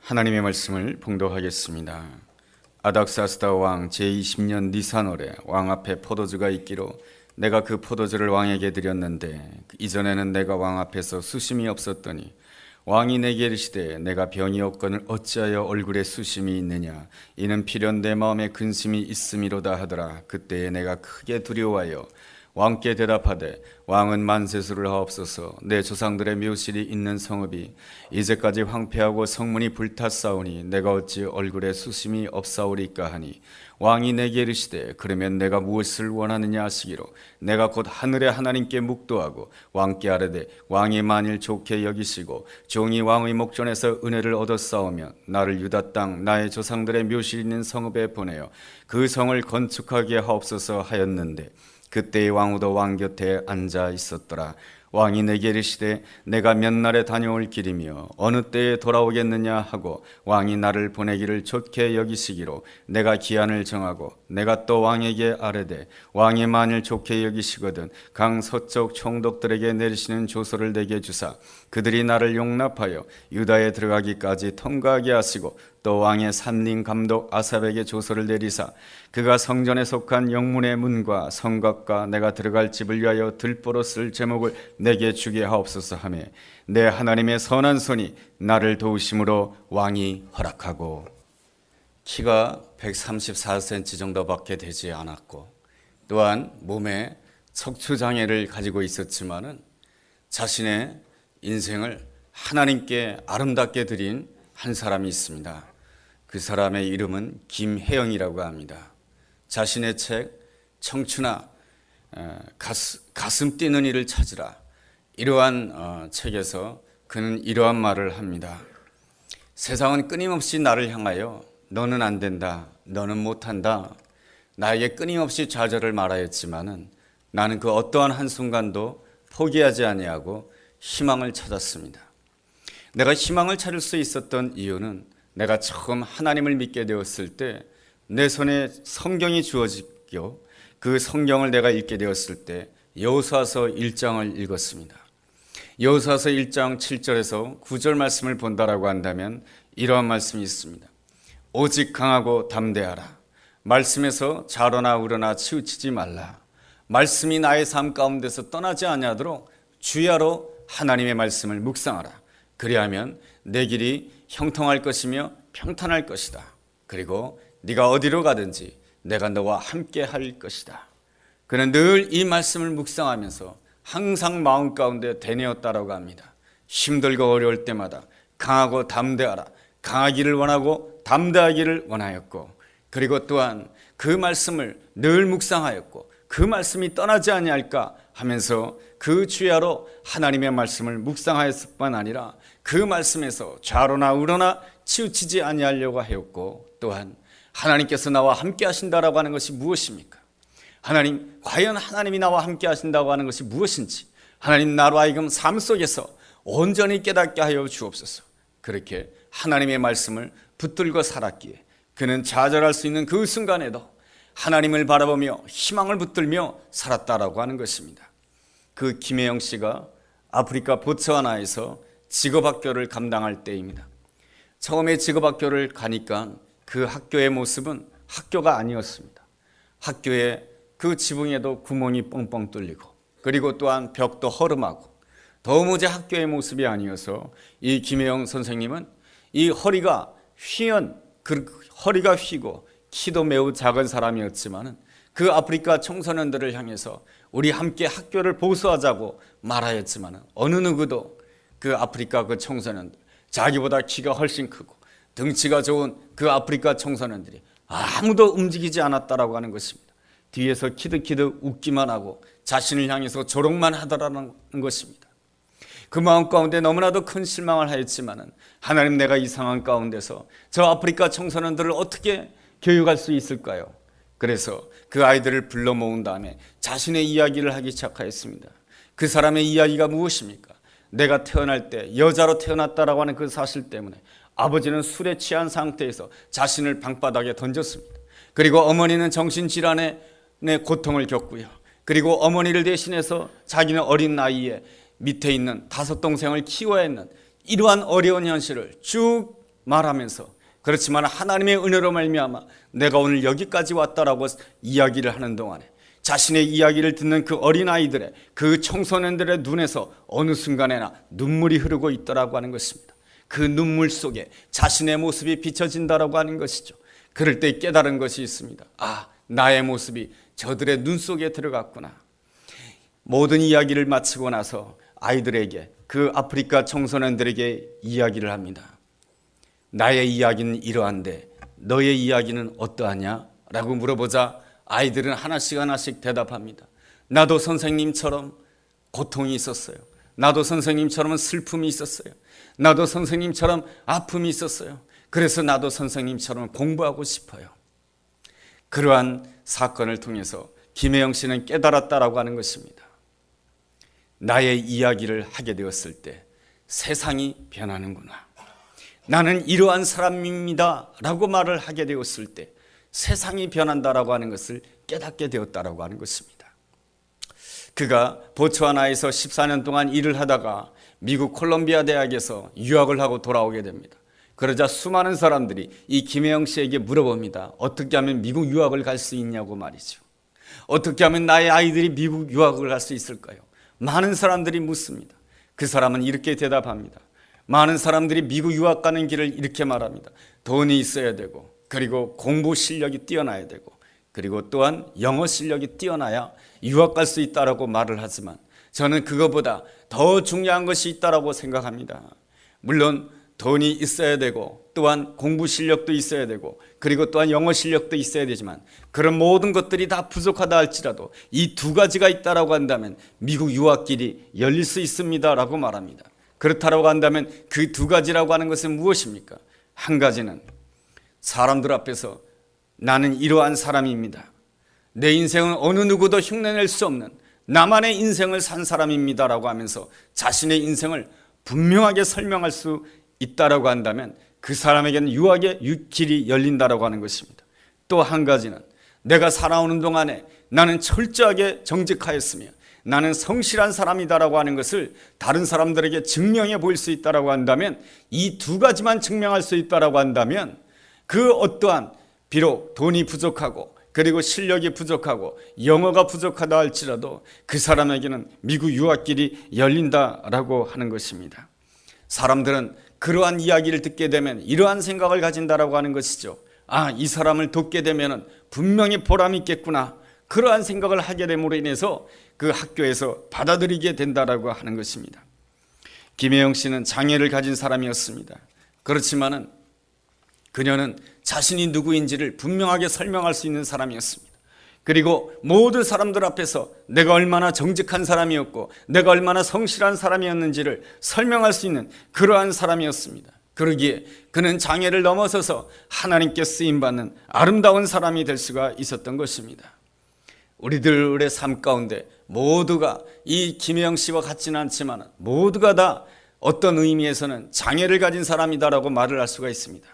하나님의 말씀을 봉독하겠습니다. 아닥사스다 왕 제20년 니산월에 왕 앞에 포도주가 있기로 내가 그 포도주를 왕에게 드렸는데 이전에는 내가 왕 앞에서 수심이 없었더니 왕이 내게 이르시되 내가 병이 없거늘 어찌하여 얼굴에 수심이 있느냐 이는 필연 내 마음에 근심이 있음이로다 하더라. 그때에 내가 크게 두려워하여 왕께 대답하되 왕은 만세수를 하옵소서. 내 조상들의 묘실이 있는 성읍이 이제까지 황폐하고 성문이 불탔사오니 내가 어찌 얼굴에 수심이 없사오리까 하니 왕이 내게 이르시되 그러면 내가 무엇을 원하느냐 하시기로 내가 곧 하늘의 하나님께 묵도하고 왕께 아뢰되 왕이 만일 좋게 여기시고 종이 왕의 목전에서 은혜를 얻었사오면 나를 유다 땅 나의 조상들의 묘실 있는 성읍에 보내어 그 성을 건축하게 하옵소서 하였는데 그때의 왕후도 왕 곁에 앉아 있었더라. 왕이 내게 이르시되 내가 몇 날에 다녀올 길이며 어느 때에 돌아오겠느냐 하고 왕이 나를 보내기를 좋게 여기시기로 내가 기한을 정하고 내가 또 왕에게 아뢰되 왕이 만일 좋게 여기시거든 강 서쪽 총독들에게 내리시는 조서를 내게 주사 그들이 나를 용납하여 유다에 들어가기까지 통과하게 하시고 또 왕의 산림 감독 아삽에게 조서를 내리사 그가 성전에 속한 영문의 문과 성곽과 내가 들어갈 집을 위하여 들보로 쓸 제목을 내게 주게 하옵소서 하며 내 하나님의 선한 손이 나를 도우심으로 왕이 허락하고 키가 134cm 정도밖에 되지 않았고 또한 몸에 척추장애를 가지고 있었지만은 자신의 인생을 하나님께 아름답게 드린 한 사람이 있습니다. 그 사람의 이름은 김혜영이라고 합니다. 자신의 책 청춘아 가슴 뛰는 일을 찾으라 이러한 책에서 그는 이러한 말을 합니다. 세상은 끊임없이 나를 향하여 너는 안 된다, 너는 못한다 나에게 끊임없이 좌절을 말하였지만은 나는 그 어떠한 한순간도 포기하지 아니하고 희망을 찾았습니다. 내가 희망을 찾을 수 있었던 이유는 내가 처음 하나님을 믿게 되었을 때 내 손에 성경이 주어지고 그 성경을 내가 읽게 되었을 때 여호수아서 1장을 읽었습니다. 여호수아서 1장 7절에서 9절 말씀을 본다라고 한다면 이러한 말씀이 있습니다. 오직 강하고 담대하라. 말씀에서 좌로나 우로나 치우치지 말라. 말씀이 나의 삶 가운데서 떠나지 아니하도록 주야로 하나님의 말씀을 묵상하라. 그리하면 내 길이 형통할 것이며 평탄할 것이다. 그리고 네가 어디로 가든지 내가 너와 함께 할 것이다. 그는 늘 이 말씀을 묵상하면서 항상 마음 가운데 되뇌었다라고 합니다. 힘들고 어려울 때마다 강하고 담대하라. 강하기를 원하고 담대하기를 원하였고 그리고 또한 그 말씀을 늘 묵상하였고 그 말씀이 떠나지 아니할까 하면서 그 주야로 하나님의 말씀을 묵상하였을 뿐 아니라 그 말씀에서 좌로나 우로나 치우치지 아니하려고 하였고 또한 하나님께서 나와 함께 하신다라고 하는 것이 무엇입니까? 과연 하나님이 나와 함께 하신다고 하는 것이 무엇인지 하나님 나로 하여금 삶 속에서 온전히 깨닫게 하여 주옵소서. 그렇게 하나님의 말씀을 붙들고 살았기에 그는 좌절할 수 있는 그 순간에도 하나님을 바라보며 희망을 붙들며 살았다라고 하는 것입니다. 그 김혜영 씨가 아프리카 보츠와나에서 직업학교를 감당할 때입니다. 처음에 직업학교를 가니까 그 학교의 모습은 학교가 아니었습니다. 학교에 그 지붕에도 구멍이 뻥뻥 뚫리고 그리고 또한 벽도 허름하고 도무지 학교의 모습이 아니어서 이 김혜영 선생님은 이 허리가 휘고 키도 매우 작은 사람이었지만 그 아프리카 청소년들을 향해서 우리 함께 학교를 보수하자고 말하였지만 어느 누구도 그 아프리카 그 청소년들 자기보다 키가 훨씬 크고 등치가 좋은 그 아프리카 청소년들이 아무도 움직이지 않았다라고 하는 것입니다. 뒤에서 키득키득 웃기만 하고 자신을 향해서 조롱만 하더라는 것입니다. 그 마음 가운데 너무나도 큰 실망을 하였지만 하나님 내가 이 상황 가운데서 저 아프리카 청소년들을 어떻게 교육할 수 있을까요? 그래서 그 아이들을 불러 모은 다음에 자신의 이야기를 하기 시작하였습니다. 그 사람의 이야기가 무엇입니까? 내가 태어날 때 여자로 태어났다라고 하는 그 사실 때문에 아버지는 술에 취한 상태에서 자신을 방바닥에 던졌습니다. 그리고 어머니는 정신질환의 고통을 겪고요. 그리고 어머니를 대신해서 자기는 어린 나이에 밑에 있는 5 동생을 키워야 했는 이러한 어려운 현실을 쭉 말하면서 그렇지만 하나님의 은혜로 말미암아 내가 오늘 여기까지 왔다라고 이야기를 하는 동안에 자신의 이야기를 듣는 그 어린아이들의 그 청소년들의 눈에서 어느 순간에나 눈물이 흐르고 있더라고 하는 것입니다. 그 눈물 속에 자신의 모습이 비춰진다라고 하는 것이죠. 그럴 때 깨달은 것이 있습니다. 아, 나의 모습이 저들의 눈 속에 들어갔구나. 모든 이야기를 마치고 나서 아이들에게, 그 아프리카 청소년들에게 이야기를 합니다. 나의 이야기는 이러한데 너의 이야기는 어떠하냐? 라고 물어보자 아이들은 하나씩 대답합니다. 나도 선생님처럼 고통이 있었어요. 나도 선생님처럼 슬픔이 있었어요. 나도 선생님처럼 아픔이 있었어요. 그래서 나도 선생님처럼 공부하고 싶어요. 그러한 사건을 통해서 김혜영 씨는 깨달았다라고 하는 것입니다. 나의 이야기를 하게 되었을 때 세상이 변하는구나. 나는 이러한 사람입니다 라고 말을 하게 되었을 때 세상이 변한다라고 하는 것을 깨닫게 되었다라고 하는 것입니다. 그가 보츠와나에서 14년 동안 일을 하다가 미국 콜롬비아 대학에서 유학을 하고 돌아오게 됩니다. 그러자 수많은 사람들이 이 김혜영 씨에게 물어봅니다. 어떻게 하면 미국 유학을 갈 수 있냐고 말이죠. 어떻게 하면 나의 아이들이 미국 유학을 갈 수 있을까요? 많은 사람들이 묻습니다. 그 사람은 이렇게 대답합니다. 많은 사람들이 미국 유학 가는 길을 이렇게 말합니다. 돈이 있어야 되고, 그리고 공부 실력이 뛰어나야 되고, 그리고 또한 영어 실력이 뛰어나야 유학 갈 수 있다라고 말을 하지만 저는 그것보다 더 중요한 것이 있다라고 생각합니다. 물론 돈이 있어야 되고 또한 공부 실력도 있어야 되고 그리고 또한 영어 실력도 있어야 되지만 그런 모든 것들이 다 부족하다 할지라도 이 두 가지가 있다라고 한다면 미국 유학길이 열릴 수 있습니다라고 말합니다. 그렇다라고 한다면 그 두 가지라고 하는 것은 무엇입니까? 한 가지는 사람들 앞에서 나는 이러한 사람입니다. 내 인생은 어느 누구도 흉내낼 수 없는 나만의 인생을 산 사람입니다라고 하면서 자신의 인생을 분명하게 설명할 수 있다라고 한다면 그 사람에게는 유학의 길이 열린다라고 하는 것입니다. 또 한 가지는 내가 살아오는 동안에 나는 철저하게 정직하였으며 나는 성실한 사람이다라고 하는 것을 다른 사람들에게 증명해 보일 수 있다라고 한다면 이 두 가지만 증명할 수 있다라고 한다면 그 어떠한 비록 돈이 부족하고 그리고 실력이 부족하고 영어가 부족하다 할지라도 그 사람에게는 미국 유학길이 열린다라고 하는 것입니다. 사람들은 그러한 이야기를 듣게 되면 이러한 생각을 가진다라고 하는 것이죠. 아, 이 사람을 돕게 되면 분명히 보람이 있겠구나. 그러한 생각을 하게 됨으로 인해서 그 학교에서 받아들이게 된다라고 하는 것입니다. 김혜영 씨는 장애를 가진 사람이었습니다. 그렇지만은 그녀는 자신이 누구인지를 분명하게 설명할 수 있는 사람이었습니다. 그리고 모든 사람들 앞에서 내가 얼마나 정직한 사람이었고 내가 얼마나 성실한 사람이었는지를 설명할 수 있는 그러한 사람이었습니다. 그러기에 그는 장애를 넘어서서 하나님께 쓰임받는 아름다운 사람이 될 수가 있었던 것입니다. 우리들의 삶 가운데 모두가 이 김혜영 씨와 같지는 않지만 모두가 다 어떤 의미에서는 장애를 가진 사람이다라고 말을 할 수가 있습니다.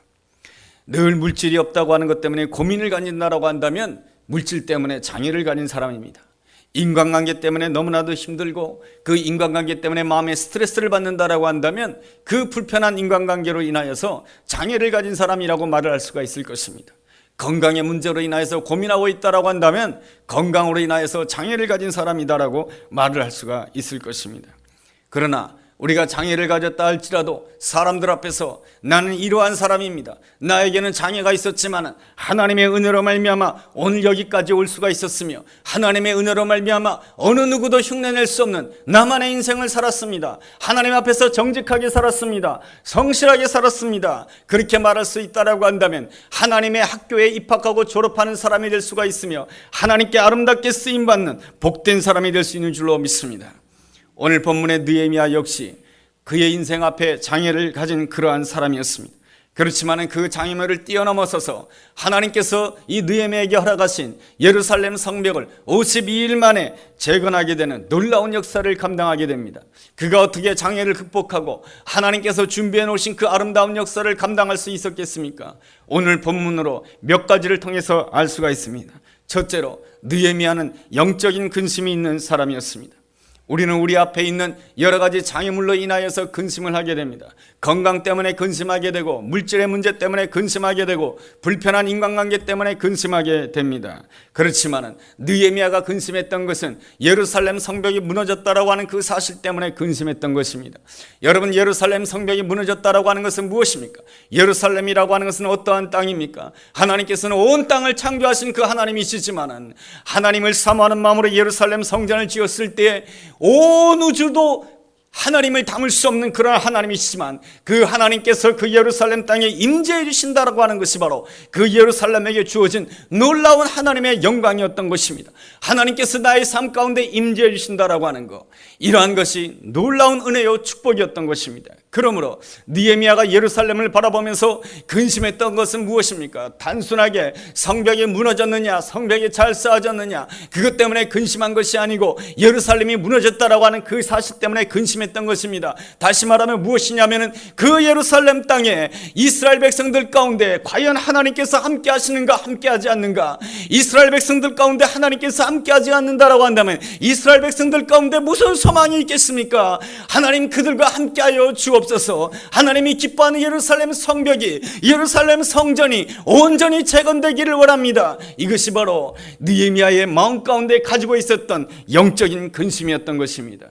늘 물질이 없다고 하는 것 때문에 고민을 가진다라고 한다면 물질 때문에 장애를 가진 사람입니다. 인간관계 때문에 너무나도 힘들고 그 인간관계 때문에 마음에 스트레스를 받는다라고 한다면 그 불편한 인간관계로 인하여서 장애를 가진 사람이라고 말을 할 수가 있을 것입니다. 건강의 문제로 인하여서 고민하고 있다라고 한다면 건강으로 인하여서 장애를 가진 사람이다라고 말을 할 수가 있을 것입니다. 그러나 우리가 장애를 가졌다 할지라도 사람들 앞에서 나는 이러한 사람입니다. 나에게는 장애가 있었지만 하나님의 은혜로 말미암아 오늘 여기까지 올 수가 있었으며 하나님의 은혜로 말미암아 어느 누구도 흉내낼 수 없는 나만의 인생을 살았습니다. 하나님 앞에서 정직하게 살았습니다. 성실하게 살았습니다. 그렇게 말할 수 있다라고 한다면 하나님의 학교에 입학하고 졸업하는 사람이 될 수가 있으며 하나님께 아름답게 쓰임받는 복된 사람이 될 수 있는 줄로 믿습니다. 오늘 본문의 느헤미야 역시 그의 인생 앞에 장애를 가진 그러한 사람이었습니다. 그렇지만 그 장애물을 뛰어넘어서서 하나님께서 이 느헤미야에게 허락하신 예루살렘 성벽을 52일 만에 재건하게 되는 놀라운 역사를 감당하게 됩니다. 그가 어떻게 장애를 극복하고 하나님께서 준비해 놓으신 그 아름다운 역사를 감당할 수 있었겠습니까? 오늘 본문으로 몇 가지를 통해서 알 수가 있습니다. 첫째로 느헤미야는 영적인 근심이 있는 사람이었습니다. 우리는 우리 앞에 있는 여러 가지 장애물로 인하여서 근심을 하게 됩니다. 건강 때문에 근심하게 되고, 물질의 문제 때문에 근심하게 되고, 불편한 인간관계 때문에 근심하게 됩니다. 그렇지만은 느헤미야가 근심했던 것은 예루살렘 성벽이 무너졌다라고 하는 그 사실 때문에 근심했던 것입니다. 여러분, 예루살렘 성벽이 무너졌다라고 하는 것은 무엇입니까? 예루살렘이라고 하는 것은 어떠한 땅입니까? 하나님께서는 온 땅을 창조하신 그 하나님이시지만은 하나님을 사모하는 마음으로 예루살렘 성전을 지었을 때에 온 우주도 하나님을 담을 수 없는 그런 하나님이시지만, 그 하나님께서 그 예루살렘 땅에 임재해 주신다라고 하는 것이 바로 그 예루살렘에게 주어진 놀라운 하나님의 영광이었던 것입니다. 하나님께서 나의 삶 가운데 임재해 주신다라고 하는 것, 이러한 것이 놀라운 은혜요 축복이었던 것입니다. 그러므로 느헤미야가 예루살렘을 바라보면서 근심했던 것은 무엇입니까? 단순하게 성벽이 무너졌느냐, 성벽이 잘 쌓아졌느냐, 그것 때문에 근심한 것이 아니고 예루살렘이 무너졌다라고 하는 그 사실 때문에 근심했던 것입니다. 다시 말하면 무엇이냐면은 그 예루살렘 땅에 이스라엘 백성들 가운데 과연 하나님께서 함께 하시는가, 함께 하지 않는가? 이스라엘 백성들 가운데 하나님께서 함께 하지 않는다라고 한다면 이스라엘 백성들 가운데 무슨 소망이 있겠습니까? 하나님 그들과 함께하여 주옵소서. 하나님이 기뻐하는 예루살렘 성벽이, 예루살렘 성전이 온전히 재건되기를 원합니다. 이것이 바로 느헤미야의 마음 가운데 가지고 있었던 영적인 근심이었던 것입니다.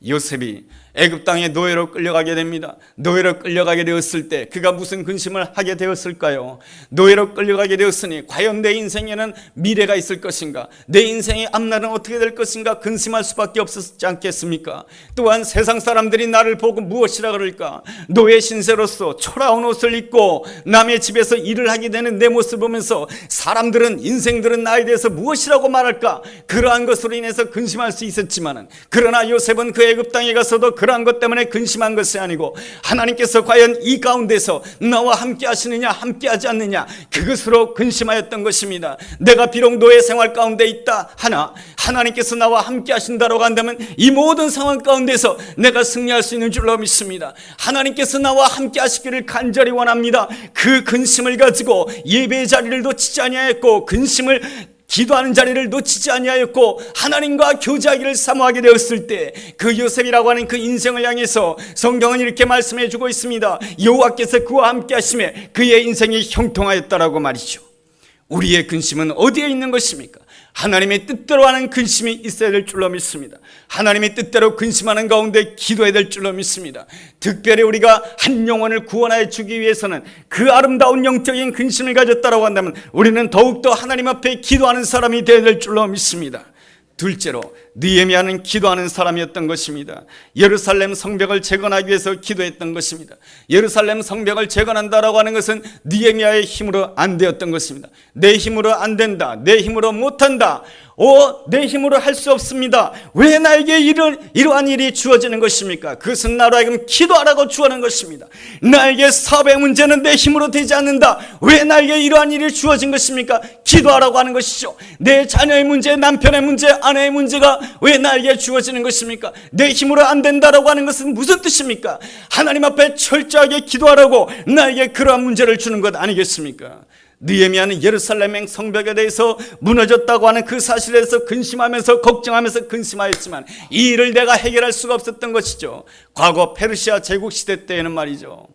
요셉이 애굽 땅에 노예로 끌려가게 됩니다. 노예로 끌려가게 되었을 때 그가 무슨 근심을 하게 되었을까요? 노예로 끌려가게 되었으니 과연 내 인생에는 미래가 있을 것인가? 내 인생의 앞날은 어떻게 될 것인가? 근심할 수밖에 없었지 않겠습니까? 또한 세상 사람들이 나를 보고 무엇이라 그럴까? 노예 신세로서 초라한 옷을 입고 남의 집에서 일을 하게 되는 내 모습을 보면서 사람들은, 인생들은 나에 대해서 무엇이라고 말할까? 그러한 것으로 인해서 근심할 수 있었지만, 그러나 요셉은 그 애굽 땅에 가서도 그러한 것 때문에 근심한 것이 아니고 하나님께서 과연 이 가운데서 나와 함께 하시느냐, 함께 하지 않느냐, 그것으로 근심하였던 것입니다. 내가 비록 노예 생활 가운데 있다 하나 하나님께서 나와 함께 하신다고 한다면 이 모든 상황 가운데서 내가 승리할 수 있는 줄로 믿습니다. 하나님께서 나와 함께 하시기를 간절히 원합니다. 그 근심을 가지고 예배의 자리를 놓치지 아니하였고, 근심을 기도하는 자리를 놓치지 아니하였고, 하나님과 교제하기를 사모하게 되었을 때 그 요셉이라고 하는 그 인생을 향해서 성경은 이렇게 말씀해 주고 있습니다. 여호와께서 그와 함께 하심에 그의 인생이 형통하였다라고 말이죠. 우리의 근심은 어디에 있는 것입니까? 하나님의 뜻대로 하는 근심이 있어야 될 줄로 믿습니다. 하나님의 뜻대로 근심하는 가운데 기도해야 될 줄로 믿습니다. 특별히 우리가 한 영혼을 구원하여 주기 위해서는 그 아름다운 영적인 근심을 가졌다고 한다면 우리는 더욱더 하나님 앞에 기도하는 사람이 되어야 될 줄로 믿습니다. 둘째로 느헤미야는 기도하는 사람이었던 것입니다. 예루살렘 성벽을 재건하기 위해서 기도했던 것입니다. 예루살렘 성벽을 재건한다라고 하는 것은 느헤미야의 힘으로 안 되었던 것입니다. 내 힘으로 안 된다, 내 힘으로 못한다, 내 힘으로 할 수 없습니다. 왜 나에게 이러한 일이 주어지는 것입니까? 그것은 나로 하여금 기도하라고 주어는 것입니다. 나에게 사업의 문제는 내 힘으로 되지 않는다. 왜 나에게 이러한 일이 주어진 것입니까? 기도하라고 하는 것이죠. 내 자녀의 문제, 남편의 문제, 아내의 문제가 왜 나에게 주어지는 것입니까? 내 힘으로 안 된다라고 하는 것은 무슨 뜻입니까? 하나님 앞에 철저하게 기도하라고 나에게 그러한 문제를 주는 것 아니겠습니까? 느헤미야는 예루살렘 성벽에 대해서 무너졌다고 하는 그 사실에 대해서 근심하면서, 걱정하면서 근심하였지만 이 일을 내가 해결할 수가 없었던 것이죠. 과거 페르시아 제국 시대 때에는 말이죠,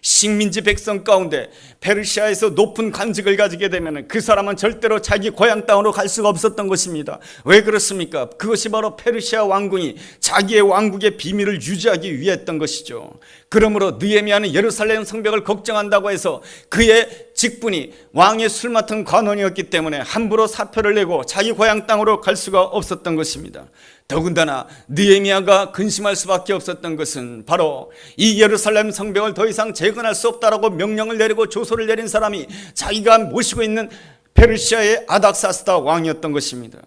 식민지 백성 가운데 페르시아에서 높은 관직을 가지게 되면 그 사람은 절대로 자기 고향 땅으로 갈 수가 없었던 것입니다. 왜 그렇습니까? 그것이 바로 페르시아 왕궁이 자기의 왕국의 비밀을 유지하기 위했던 것이죠. 그러므로 느헤미야는 예루살렘 성벽을 걱정한다고 해서 그의 직분이 왕의 술 맡은 관원이었기 때문에 함부로 사표를 내고 자기 고향 땅으로 갈 수가 없었던 것입니다. 더군다나 느헤미야가 근심할 수밖에 없었던 것은 바로 이 예루살렘 성벽을 더 이상 재건할 수 없다라고 명령을 내리고 조서를 내린 사람이 자기가 모시고 있는 페르시아의 아닥사스다 왕이었던 것입니다.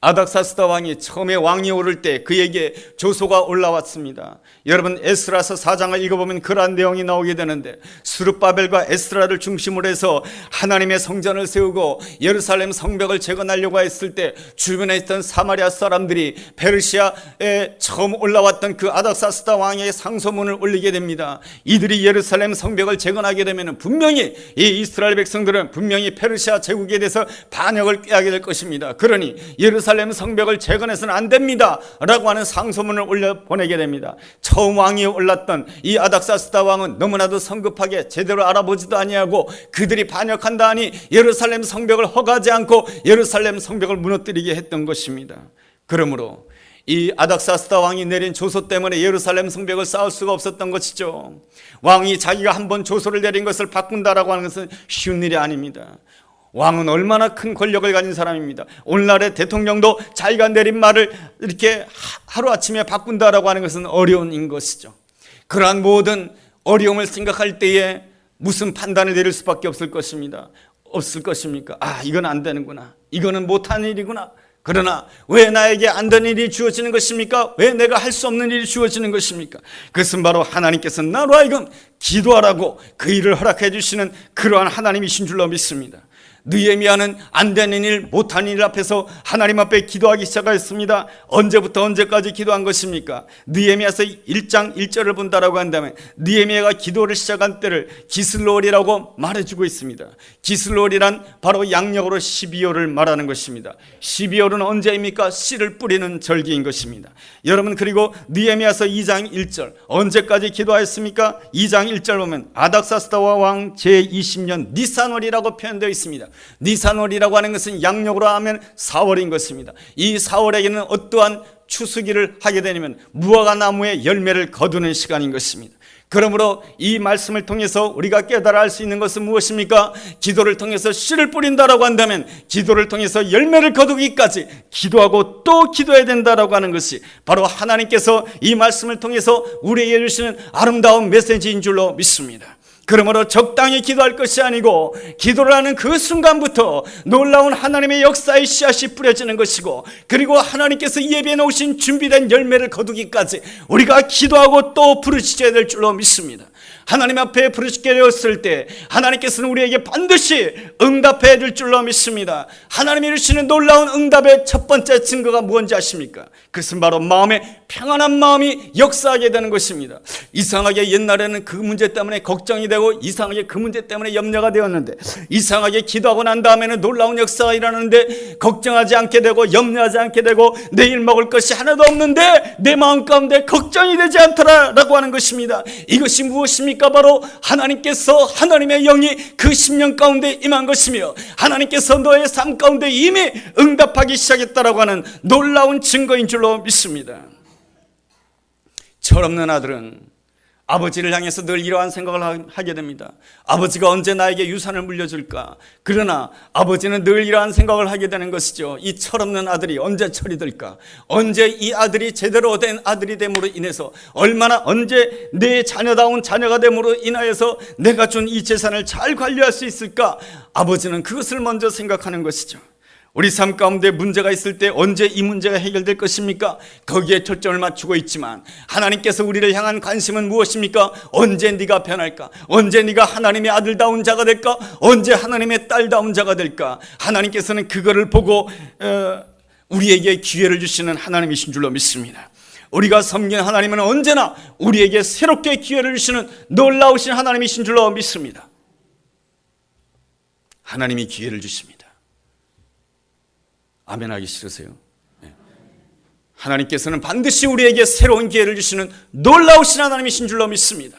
아닥사스다 왕이 처음에 왕이 오를 때 그에게 조서가 올라왔습니다. 여러분, 에스라서 4장을 읽어보면 그러한 내용이 나오게 되는데, 스룹바벨과 에스라를 중심으로 해서 하나님의 성전을 세우고 예루살렘 성벽을 재건하려고 했을 때 주변에 있던 사마리아 사람들이 페르시아에 처음 올라왔던 그 아닥사스다 왕에게 상소문을 올리게 됩니다. 이들이 예루살렘 성벽을 재건하게 되면 분명히 이 이스라엘 백성들은 분명히 페르시아 제국에 대해서 반역을 꾀하게 될 것입니다. 그러니 예루살렘 예루살렘 성벽을 재건해서는 안 됩니다 라고 하는 상소문을 올려 보내게 됩니다. 처음 왕이 올랐던 이 아닥사스다 왕은 너무나도 성급하게 제대로 알아보지도 아니하고 그들이 반역한다 하니 예루살렘 성벽을 허가하지 않고 예루살렘 성벽을 무너뜨리게 했던 것입니다. 그러므로 이 아닥사스다 왕이 내린 조소 때문에 예루살렘 성벽을 쌓을 수가 없었던 것이죠. 왕이 자기가 한번 조소를 내린 것을 바꾼다라고 하는 것은 쉬운 일이 아닙니다. 왕은 얼마나 큰 권력을 가진 사람입니다. 오늘날의 대통령도 자기가 내린 말을 이렇게 하루아침에 바꾼다라고 하는 것은 어려운 것이죠. 그러한 모든 어려움을 생각할 때에 무슨 판단을 내릴 수밖에 없을 것입니까? 이건 안 되는구나, 이거는 못한 일이구나. 그러나 왜 나에게 안 되는 일이 주어지는 것입니까? 왜 내가 할 수 없는 일이 주어지는 것입니까? 그것은 바로 하나님께서 나로 하여금 기도하라고 그 일을 허락해 주시는 그러한 하나님이신 줄로 믿습니다. 느헤미야는 안 되는 일, 못한 일 앞에서 하나님 앞에 기도하기 시작하였습니다. 언제부터 언제까지 기도한 것입니까? 느헤미야서 1장 1절을 본다라고 한다면 느헤미야가 기도를 시작한 때를 기슬롤이라고 말해주고 있습니다. 기슬롤이란 바로 양력으로 12월을 말하는 것입니다. 12월은 언제입니까? 씨를 뿌리는 절기인 것입니다. 여러분, 그리고 느헤미야서 2장 1절 언제까지 기도하였습니까? 2장 1절 보면 아닥사스다 왕 제20년 니산월이라고 표현되어 있습니다. 니산월이라고 하는 것은 양력으로 하면 4월인 것입니다. 이 4월에게는 어떠한 추수기를 하게 되냐면 무화과 나무의 열매를 거두는 시간인 것입니다. 그러므로 이 말씀을 통해서 우리가 깨달아 알 수 있는 것은 무엇입니까? 기도를 통해서 씨를 뿌린다라고 한다면 기도를 통해서 열매를 거두기까지 기도하고 또 기도해야 된다라고 하는 것이 바로 하나님께서 이 말씀을 통해서 우리에게 주시는 아름다운 메시지인 줄로 믿습니다. 그러므로 적당히 기도할 것이 아니고 기도를 하는 그 순간부터 놀라운 하나님의 역사의 씨앗이 뿌려지는 것이고, 그리고 하나님께서 예비해 놓으신 준비된 열매를 거두기까지 우리가 기도하고 또 부르짖어야 될 줄로 믿습니다. 하나님 앞에 부르짖게 되었을 때 하나님께서는 우리에게 반드시 응답해 줄 줄로 믿습니다. 하나님이 주시는 놀라운 응답의 첫 번째 증거가 무엇인지 아십니까? 그것은 바로 마음에 평안한 마음이 역사하게 되는 것입니다. 이상하게 옛날에는 그 문제 때문에 걱정이 되고 이상하게 그 문제 때문에 염려가 되었는데, 이상하게 기도하고 난 다음에는 놀라운 역사가 일어나는데 걱정하지 않게 되고 염려하지 않게 되고 내일 먹을 것이 하나도 없는데 내 마음 가운데 걱정이 되지 않더라라고 하는 것입니다. 이것이 무엇입니까? 바로 하나님께서, 하나님의 영이 그 10년 가운데 임한 것이며 하나님께서 너의 삶 가운데 이미 응답하기 시작했다라고 하는 놀라운 증거인 줄로 믿습니다. 철없는 아들은 아버지를 향해서 늘 이러한 생각을 하게 됩니다. 아버지가 언제 나에게 유산을 물려줄까? 그러나 아버지는 늘 이러한 생각을 하게 되는 것이죠. 이 철없는 아들이 언제 철이 들까? 언제 이 아들이 제대로 된 아들이 됨으로 인해서, 얼마나 언제 내 자녀다운 자녀가 됨으로 인하여서 내가 준 이 재산을 잘 관리할 수 있을까? 아버지는 그것을 먼저 생각하는 것이죠. 우리 삶 가운데 문제가 있을 때 언제 이 문제가 해결될 것입니까? 거기에 초점을 맞추고 있지만 하나님께서 우리를 향한 관심은 무엇입니까? 언제 네가 변할까? 언제 네가 하나님의 아들다운 자가 될까? 언제 하나님의 딸다운 자가 될까? 하나님께서는 그거를 보고 우리에게 기회를 주시는 하나님이신 줄로 믿습니다. 우리가 섬기는 하나님은 언제나 우리에게 새롭게 기회를 주시는 놀라우신 하나님이신 줄로 믿습니다. 하나님이 기회를 주십니다. 아멘 하기 싫으세요? 네. 하나님께서는 반드시 우리에게 새로운 기회를 주시는 놀라우신 하나님이신 줄로 믿습니다.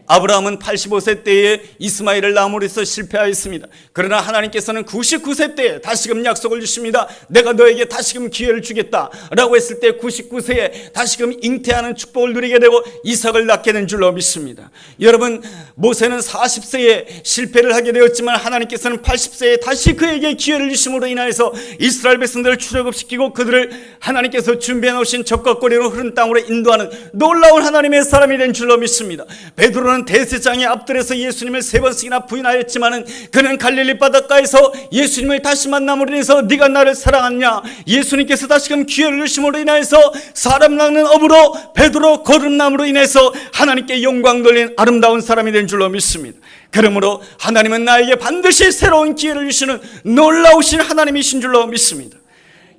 아브라함은 85세 때에 이스마엘을 낳음으로 해서 실패하였습니다. 그러나 하나님께서는 99세 때에 다시금 약속을 주십니다. 내가 너에게 다시금 기회를 주겠다 라고 했을 때 99세에 다시금 잉태하는 축복을 누리게 되고 이삭을 낳게 된 줄로 믿습니다. 여러분, 모세는 40세에 실패를 하게 되었지만 하나님께서는 80세에 다시 그에게 기회를 주심으로 인하여서 이스라엘 백성들을 출애굽시키고 그들을 하나님께서 준비해 놓으신 적과 꼬리로 흐른 땅으로 인도하는 놀라운 하나님의 사람이 된 줄로 믿습니다. 베드로는 대제사장의 앞들에서 예수님을 3번씩이나 부인하였지만은 그는 갈릴리 바닷가에서 예수님을 다시 만남으로 인해서 네가 나를 사랑하냐, 예수님께서 다시금 기회를 주심으로 인해서 사람 낚는 업으로 베드로 거듭남으로 인해서 하나님께 영광 돌린 아름다운 사람이 된 줄로 믿습니다. 그러므로 하나님은 나에게 반드시 새로운 기회를 주시는 놀라우신 하나님이신 줄로 믿습니다.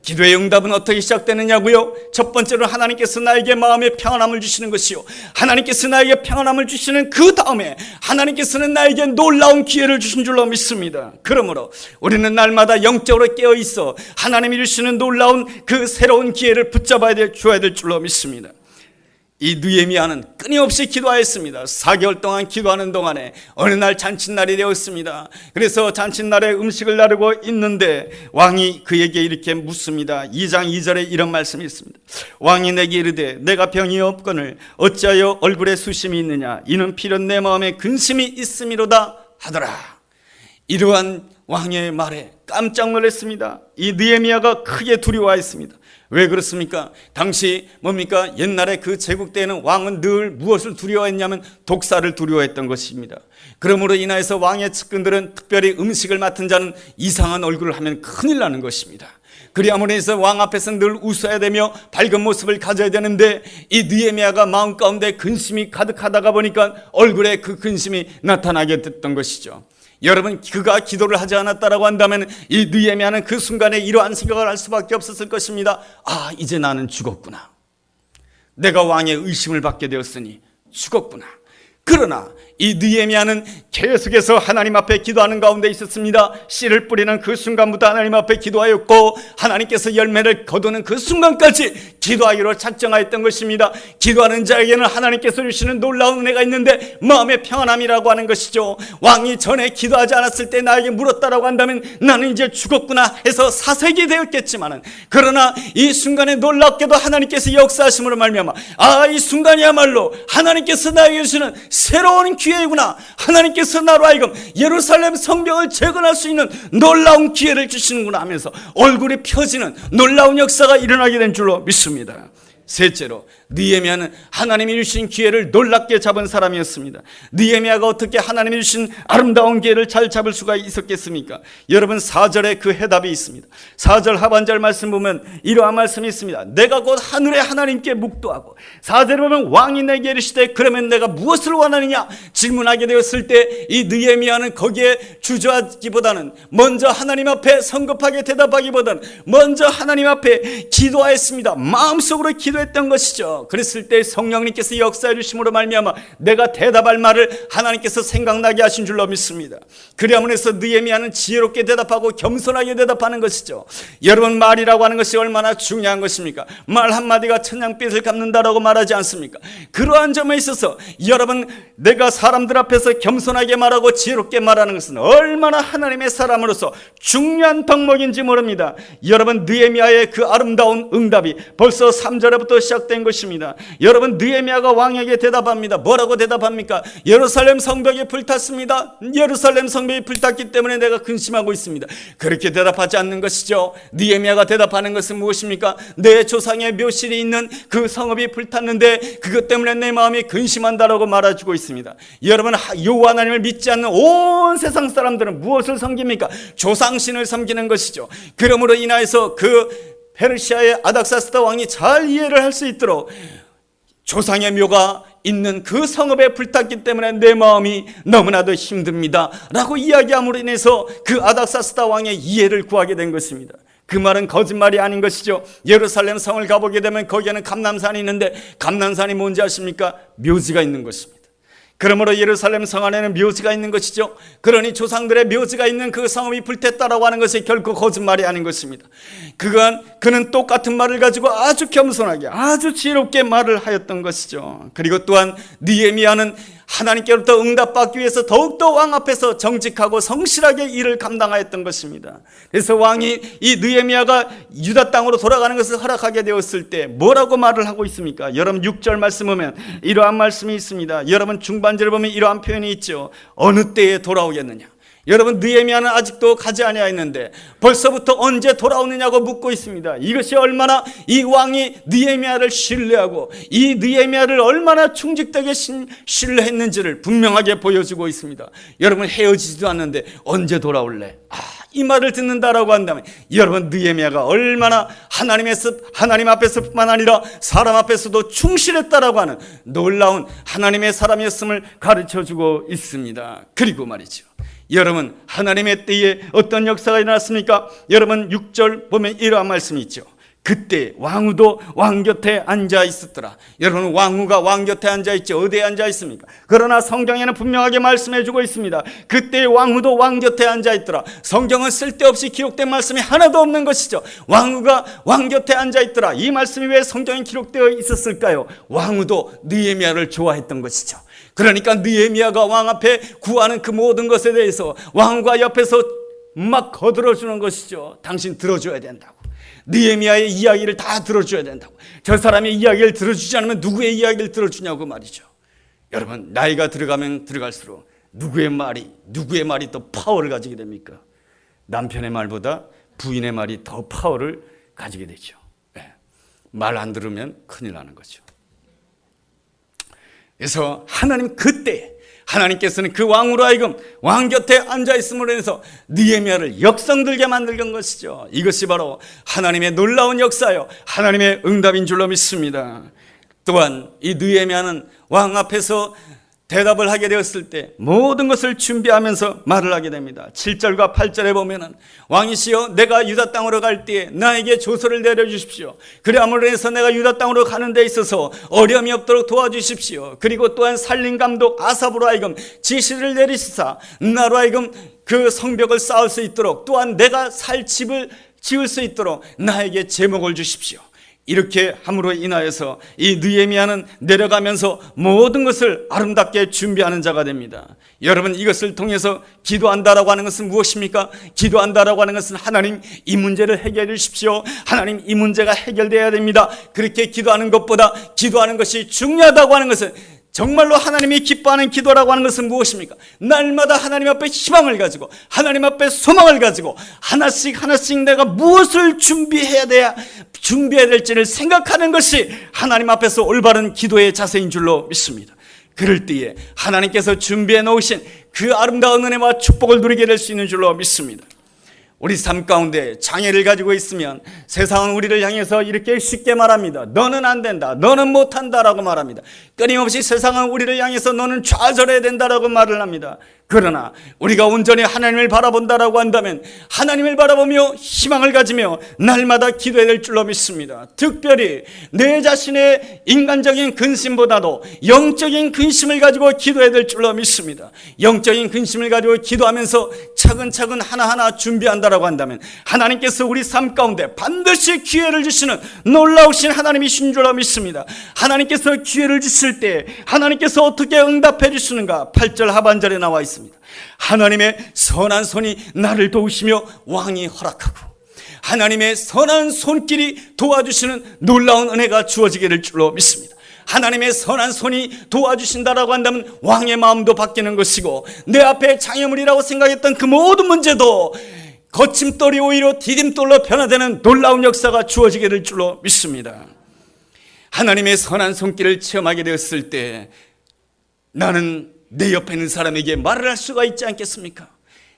기도의 응답은 어떻게 시작되느냐고요? 첫 번째로 하나님께서 나에게 마음의 평안함을 주시는 것이요, 하나님께서 나에게 평안함을 주시는 그 다음에 하나님께서는 나에게 놀라운 기회를 주신 줄로 믿습니다. 그러므로 우리는 날마다 영적으로 깨어있어 하나님이 주시는 놀라운 그 새로운 기회를 붙잡아야 줘야 될 줄로 믿습니다. 이 느헤미야는 끊임없이 기도하였습니다. 4개월 동안 기도하는 동안에 어느 날 잔칫날이 되었습니다. 그래서 잔칫날에 음식을 나르고 있는데 왕이 그에게 이렇게 묻습니다. 2장 2절에 이런 말씀이 있습니다. 왕이 내게 이르되 내가 병이 없거늘 어찌하여 얼굴에 수심이 있느냐, 이는 필연 내 마음에 근심이 있음이로다 하더라. 이러한 왕의 말에 깜짝 놀랐습니다. 이 느헤미야가 크게 두려워했습니다. 왜 그렇습니까? 당시 뭡니까? 옛날에 그 제국 때에는 왕은 늘 무엇을 두려워했냐면 독사를 두려워했던 것입니다. 그러므로 인하여서 왕의 측근들은 특별히 음식을 맡은 자는 이상한 얼굴을 하면 큰일 나는 것입니다. 그리함으로 해서 왕 앞에서 늘 웃어야 되며 밝은 모습을 가져야 되는데 이 느헤미야가 마음 가운데 근심이 가득하다가 보니까 얼굴에 그 근심이 나타나게 됐던 것이죠. 여러분, 그가 기도를 하지 않았다라고 한다면 이 느헤미야는 그 순간에 이러한 생각을 할 수밖에 없었을 것입니다. 아, 이제 나는 죽었구나. 내가 왕의 의심을 받게 되었으니 죽었구나. 그러나 이 느헤미야는 계속해서 하나님 앞에 기도하는 가운데 있었습니다. 씨를 뿌리는 그 순간부터 하나님 앞에 기도하였고 하나님께서 열매를 거두는 그 순간까지 기도하기로 작정하였던 것입니다. 기도하는 자에게는 하나님께서 주시는 놀라운 은혜가 있는데 마음의 평안함이라고 하는 것이죠. 왕이 전에 기도하지 않았을 때 나에게 물었다라고 한다면 나는 이제 죽었구나 해서 사색이 되었겠지만은, 그러나 이 순간에 놀랍게도 하나님께서 역사하심으로 말미암아 이 순간이야말로 하나님께서 나에게 주시는 새로운 기회이구나. 하나님께서 나로 하여금 예루살렘 성벽을 재건할 수 있는 놀라운 기회를 주시는구나 하면서 얼굴이 펴지는 놀라운 역사가 일어나게 된 줄로 믿습니다. 셋째로, 느헤미야는 하나님이 주신 기회를 놀랍게 잡은 사람이었습니다. 느헤미야가 어떻게 하나님이 주신 아름다운 기회를 잘 잡을 수가 있었겠습니까? 여러분, 4절에 그 해답이 있습니다. 4절 하반절 말씀 보면 이러한 말씀이 있습니다. 내가 곧 하늘의 하나님께 묵도하고, 4절에 보면 왕이 내게 이르시되 그러면 내가 무엇을 원하느냐 질문하게 되었을 때 이 느헤미야는 거기에 주저하기보다는 먼저 하나님 앞에 성급하게 대답하기보다는 먼저 하나님 앞에 기도하였습니다. 마음속으로 기도했던 것이죠. 그랬을 때 성령님께서 역사해 주심으로 말미암아 내가 대답할 말을 하나님께서 생각나게 하신 줄로 믿습니다. 그리함으로 해서 느헤미야는 지혜롭게 대답하고 겸손하게 대답하는 것이죠. 여러분, 말이라고 하는 것이 얼마나 중요한 것입니까? 말 한마디가 천냥빛을 갚는다라고 말하지 않습니까? 그러한 점에 있어서 여러분, 내가 사람들 앞에서 겸손하게 말하고 지혜롭게 말하는 것은 얼마나 하나님의 사람으로서 중요한 덕목인지 모릅니다. 여러분, 느헤미야의 그 아름다운 응답이 벌써 3절에부터 시작된 것입니다. 여러분, 느헤미야가 왕에게 대답합니다. 뭐라고 대답합니까? 예루살렘 성벽이 불탔습니다. 예루살렘 성벽이 불탔기 때문에 내가 근심하고 있습니다. 그렇게 대답하지 않는 것이죠. 느헤미야가 대답하는 것은 무엇입니까? 내 조상의 묘실이 있는 그 성읍이 불탔는데 그것 때문에 내 마음이 근심한다라고 말해주고 있습니다. 여러분, 여호와 하나님을 믿지 않는 온 세상 사람들은 무엇을 섬깁니까? 조상신을 섬기는 것이죠. 그러므로 인하여서 그 페르시아의 아닥사스다 왕이 잘 이해를 할 수 있도록 조상의 묘가 있는 그 성읍에 불탔기 때문에 내 마음이 너무나도 힘듭니다 라고 이야기함으로 인해서 그 아닥사스다 왕의 이해를 구하게 된 것입니다. 그 말은 거짓말이 아닌 것이죠. 예루살렘 성을 가보게 되면 거기에는 감람산이 있는데 감람산이 뭔지 아십니까? 묘지가 있는 것입니다. 그러므로 예루살렘 성 안에는 묘지가 있는 것이죠. 그러니 조상들의 묘지가 있는 그 성읍이 불탔다라고 하는 것이 결코 거짓말이 아닌 것입니다. 그는 똑같은 말을 가지고 아주 겸손하게 아주 지혜롭게 말을 하였던 것이죠. 그리고 또한 느헤미야는 하나님께로부터 응답받기 위해서 더욱더 왕 앞에서 정직하고 성실하게 일을 감당하였던 것입니다. 그래서 왕이 이 느헤미야가 유다 땅으로 돌아가는 것을 허락하게 되었을 때 뭐라고 말을 하고 있습니까? 여러분, 6절 말씀 보면 이러한 말씀이 있습니다. 여러분, 중반절을 보면 이러한 표현이 있죠. 어느 때에 돌아오겠느냐. 여러분, 느헤미야는 아직도 가지 아니하였는데 벌써부터 언제 돌아오느냐고 묻고 있습니다. 이것이 얼마나 이 왕이 느헤미야를 신뢰하고 이 느헤미야를 얼마나 충직되게 신뢰했는지를 분명하게 보여주고 있습니다. 여러분, 헤어지지도 않는데 언제 돌아올래? 이 말을 듣는다라고 한다면 여러분, 느헤미야가 얼마나 하나님 앞에서뿐만 아니라 사람 앞에서도 충실했다라고 하는 놀라운 하나님의 사람이었음을 가르쳐주고 있습니다. 그리고 말이죠, 여러분, 하나님의 때에 어떤 역사가 일어났습니까? 여러분 6절 보면 이러한 말씀이 있죠. 그때 왕후도 왕 곁에 앉아 있었더라. 여러분, 왕후가 왕 곁에 앉아 있죠. 어디에 앉아 있습니까? 그러나 성경에는 분명하게 말씀해 주고 있습니다. 그때 왕후도 왕 곁에 앉아 있더라. 성경은 쓸데없이 기록된 말씀이 하나도 없는 것이죠. 왕후가 왕 곁에 앉아 있더라. 이 말씀이 왜 성경에 기록되어 있었을까요? 왕후도 느헤미야를 좋아했던 것이죠. 그러니까 느헤미야가 왕 앞에 구하는 그 모든 것에 대해서 왕후가 옆에서 막 거들어주는 것이죠. 당신 들어줘야 된다고. 느헤미야의 이야기를 다 들어줘야 된다고. 저 사람의 이야기를 들어주지 않으면 누구의 이야기를 들어주냐고 말이죠. 여러분, 나이가 들어가면 들어갈수록 누구의 말이 더 파워를 가지게 됩니까? 남편의 말보다 부인의 말이 더 파워를 가지게 되죠. 말 안 들으면 큰일 나는 거죠. 그래서 하나님께서는 그 왕으로 하여금 왕 곁에 앉아있음으로 해서 느헤미야를 역성들게 만든 것이죠. 이것이 바로 하나님의 놀라운 역사요, 하나님의 응답인 줄로 믿습니다. 또한 이 느헤미야는 왕 앞에서 대답을 하게 되었을 때 모든 것을 준비하면서 말을 하게 됩니다. 7절과 8절에 보면은 왕이시여, 내가 유다 땅으로 갈 때에 나에게 조서를 내려주십시오. 그리함으로 해서 내가 유다 땅으로 가는 데 있어서 어려움이 없도록 도와주십시오. 그리고 또한 살림 감독 아삽으로 하여금 지시를 내리시사 나로 하여금 그 성벽을 쌓을 수 있도록, 또한 내가 살 집을 지을 수 있도록 나에게 제목을 주십시오. 이렇게 함으로 인하여서 이 느헤미야는 내려가면서 모든 것을 아름답게 준비하는 자가 됩니다. 여러분, 이것을 통해서 기도한다라고 하는 것은 무엇입니까? 기도한다라고 하는 것은 하나님, 이 문제를 해결해 주십시오. 하나님, 이 문제가 해결돼야 됩니다. 그렇게 기도하는 것보다 기도하는 것이 중요하다고 하는 것은, 정말로 하나님이 기뻐하는 기도라고 하는 것은 무엇입니까? 날마다 하나님 앞에 희망을 가지고, 하나님 앞에 소망을 가지고 하나씩 내가 무엇을 준비해야 될지를 생각하는 것이 하나님 앞에서 올바른 기도의 자세인 줄로 믿습니다. 그럴 때에 하나님께서 준비해 놓으신 그 아름다운 은혜와 축복을 누리게 될 수 있는 줄로 믿습니다. 우리 삶 가운데 장애를 가지고 있으면 세상은 우리를 향해서 이렇게 쉽게 말합니다. 너는 안 된다, 너는 못한다라고 말합니다. 끊임없이 세상은 우리를 향해서 너는 좌절해야 된다라고 말을 합니다. 그러나 우리가 온전히 하나님을 바라본다라고 한다면 하나님을 바라보며 희망을 가지며 날마다 기도해야 될 줄로 믿습니다. 특별히 내 자신의 인간적인 근심보다도 영적인 근심을 가지고 기도해야 될 줄로 믿습니다. 영적인 근심을 가지고 기도하면서 차근차근 하나하나 준비한다라고 한다면 하나님께서 우리 삶 가운데 반드시 기회를 주시는 놀라우신 하나님이신 줄로 믿습니다. 하나님께서 기회를 주실 때 하나님께서 어떻게 응답해 주시는가? 8절 하반절에 나와 있습니다. 하나님의 선한 손이 나를 도우시며 왕이 허락하고, 하나님의 선한 손길이 도와주시는 놀라운 은혜가 주어지기를 줄로 믿습니다. 하나님의 선한 손이 도와주신다라고 한다면 왕의 마음도 바뀌는 것이고, 내 앞에 장애물이라고 생각했던 그 모든 문제도 거침돌이 오히려 디딤돌로 변화되는 놀라운 역사가 주어지기를 줄로 믿습니다. 하나님의 선한 손길을 체험하게 되었을 때 나는 내 옆에 있는 사람에게 말을 할 수가 있지 않겠습니까?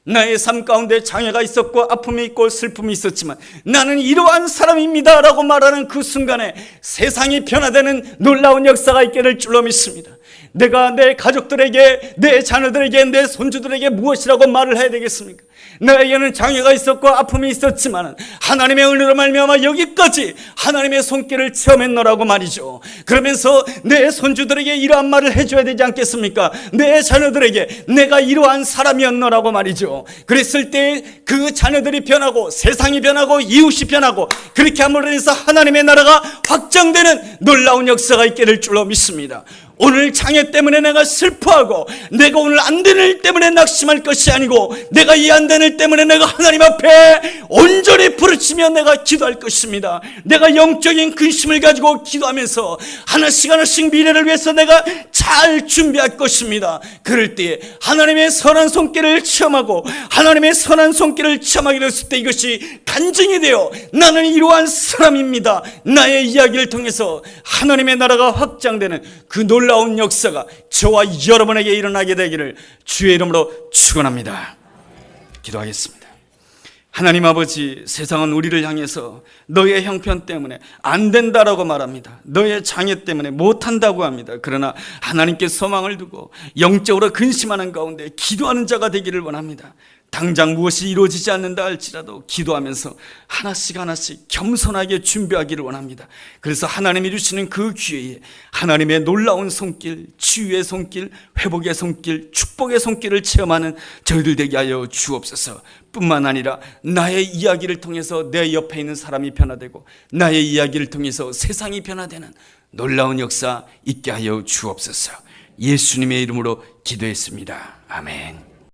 나의 삶 가운데 장애가 있었고 아픔이 있고 슬픔이 있었지만 나는 이러한 사람입니다 라고 말하는 그 순간에 세상이 변화되는 놀라운 역사가 있게 될 줄로 믿습니다. 내가 내 가족들에게, 내 자녀들에게, 내 손주들에게 무엇이라고 말을 해야 되겠습니까? 나에게는 장애가 있었고 아픔이 있었지만 하나님의 은혜로 말미암아 여기까지 하나님의 손길을 체험했노라고 말이죠. 그러면서 내 손주들에게 이러한 말을 해줘야 되지 않겠습니까? 내 자녀들에게 내가 이러한 사람이었노라고 말이죠. 그랬을 때 그 자녀들이 변하고 세상이 변하고 이웃이 변하고, 그렇게 함으로 해서 하나님의 나라가 확장되는 놀라운 역사가 있게 될 줄로 믿습니다. 오늘 장애 때문에 내가 슬퍼하고 내가 오늘 안 되는 일 때문에 낙심할 것이 아니고, 내가 이 안 되는 일 때문에 내가 하나님 앞에 온전히 부르치며 내가 기도할 것입니다. 내가 영적인 근심을 가지고 기도하면서 하나씩 미래를 위해서 내가 잘 준비할 것입니다. 그럴 때 하나님의 선한 손길을 체험하고, 하나님의 선한 손길을 체험하게 됐을 때 이것이 간증이 되어 나는 이러한 사람입니다, 나의 이야기를 통해서 하나님의 나라가 확장되는 그 놀라운 역사가 저와 여러분에게 일어나게 되기를 주의 이름으로 축원합니다. 기도하겠습니다. 하나님 아버지, 세상은 우리를 향해서 너의 형편 때문에 안 된다라고 말합니다. 너의 장애 때문에 못한다고 합니다. 그러나 하나님께 소망을 두고 영적으로 근심하는 가운데 기도하는 자가 되기를 원합니다. 당장 무엇이 이루어지지 않는다 할지라도 기도하면서 하나씩 하나씩 겸손하게 준비하기를 원합니다. 그래서 하나님이 주시는 그 기회에 하나님의 놀라운 손길, 치유의 손길, 회복의 손길, 축복의 손길을 체험하는 저희들 되게 하여 주옵소서. 뿐만 아니라 나의 이야기를 통해서 내 옆에 있는 사람이 변화되고 나의 이야기를 통해서 세상이 변화되는 놀라운 역사 있게 하여 주옵소서. 예수님의 이름으로 기도했습니다. 아멘.